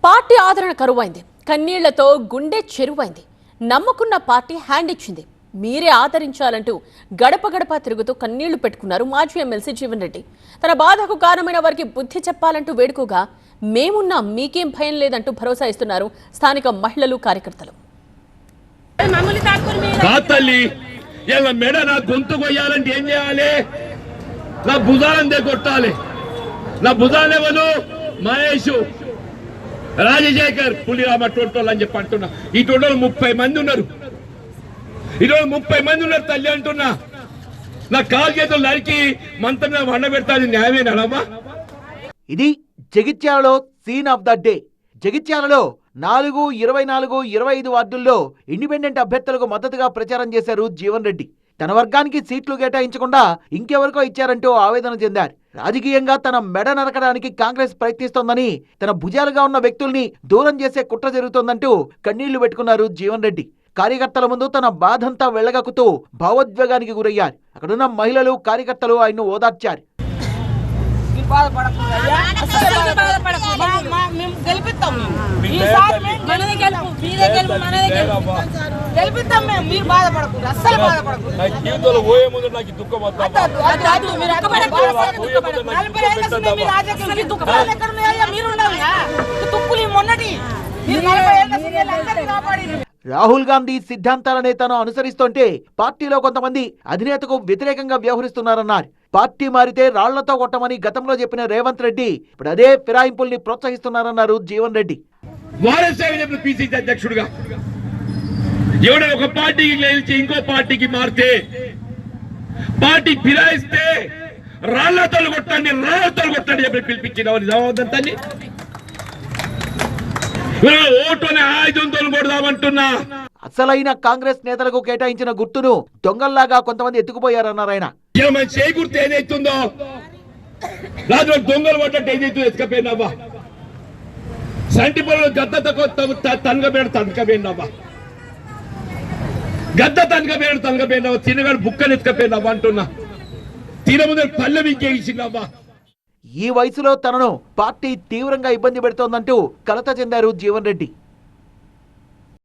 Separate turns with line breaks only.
Party ఆదరణ కరువైంది. కన్నీళ్లతో గుండె చెరువైంది. నమ్ముకున్న పార్టీ హ్యాండ్ ఇచ్చింది. మీరే ఆదరించాలంటూ గడప గడప తిరుగుతూ కన్నీళ్లు పెట్టుకున్నారు మాజీ ఎమ్మెల్సీ జీవన్ రెడ్డి. తన బాధకు కారణమైన వారికి బుద్ధి చెప్పాలంటూ వేడుకోగా మేమున్నా మీకేం భయం లేదంటూ భరోసా ఇస్తున్నారు స్థానిక మహిళలు, కార్యకర్తలు.
నా గొంతు కొయ్యాలంటే ఏం చేయాలి? నా భుజాలందే కొట్టాలి. నా భుజాలెవరు? మహేష్, రాజశేఖర్, పులిరామ టోటోళ్ళు అని చెప్పి అంటున్నా. ఈ టోటోలు 30 మంది ఉన్నారు. ఈరోజు 30 మంది ఉన్నారు తల్లి అంటున్నా. నా కాలు చేతులు నరికి మంత్రం వండ పెడతాది న్యాయమేనమ్మా?
ఇది జగిత్యాలలో సీన్ ఆఫ్ ద డే. జగిత్యాలలో 4, 24, 25 వార్డుల్లో ఇండిపెండెంట్ అభ్యర్థులకు మద్దతుగా ప్రచారం చేశారు జీవన్ రెడ్డి. తన వర్గానికి సీట్లు కేటాయించకుండా ఇంకెవరికో ఇచ్చారంటూ ఆవేదన చెందారు. రాజకీయంగా తన మెడ నరకడానికి కాంగ్రెస్ ప్రయత్నిస్తోందని, తన భుజాలుగా ఉన్న వ్యక్తుల్ని దూరం చేసే కుట్ర జరుగుతోందంటూ కన్నీళ్లు పెట్టుకున్నారు జీవన్ రెడ్డి. కార్యకర్తల ముందు తన బాధంతా వెళ్లగక్కుతూ భావోద్వేగానికి గురయ్యారు. అక్కడున్న మహిళలు, కార్యకర్తలు ఆయన్ను ఓదార్చారు. రాహుల్ గాంధీ సిద్ధాంతాలనే తాను అనుసరిస్తుంటే పార్టీలో కొంతమంది అధినేతకు వ్యతిరేకంగా వ్యవహరిస్తున్నారన్నారు. పార్టీ మారితే రాళ్లతో కొట్టమని గతంలో చెప్పిన రేవంత్ రెడ్డి ఇప్పుడు అదే ఫిరాయింపుల్ని ప్రోత్సహిస్తున్నారన్నారు జీవన్ రెడ్డి.
పిసిసి అధ్యక్షుడుగా ఎవడో ఒక పార్టీకి గెలిచి ఇంకో పార్టీకి మారితే, పార్టీ ఫిరాయిస్తే రాళ్లతో కొట్టండి, రాళ్లతో కొట్టండి చెప్పి పిలిపించిన ఓటుని ఆయుధంతో కొడదామంటున్నా.
అసలైన కాంగ్రెస్ నేతలకు కేటాయించిన గుర్తును దొంగల్లాగా కొంతమంది ఎత్తుకుపోయారన్నారు ఆయన.
చేయి గుర్తు ఏదైతుందో రాజు దొంగలు పడ్డట్టు ఏదైతుందో ఎత్తుకపోయినావా? సంటి పొలం గద్ద తనకపోయినావా? గద్ద తనకపోయినావా? తినగాడు బుక్కలు ఎత్తుకపోయినావా అంటున్నా. తిన ముందు పల్లె ఇంకేసినావా?
ఈ వయసులో తనను పార్టీ తీవ్రంగా ఇబ్బంది పెడుతోందంటూ కలత చెందారు జీవన్ రెడ్డి.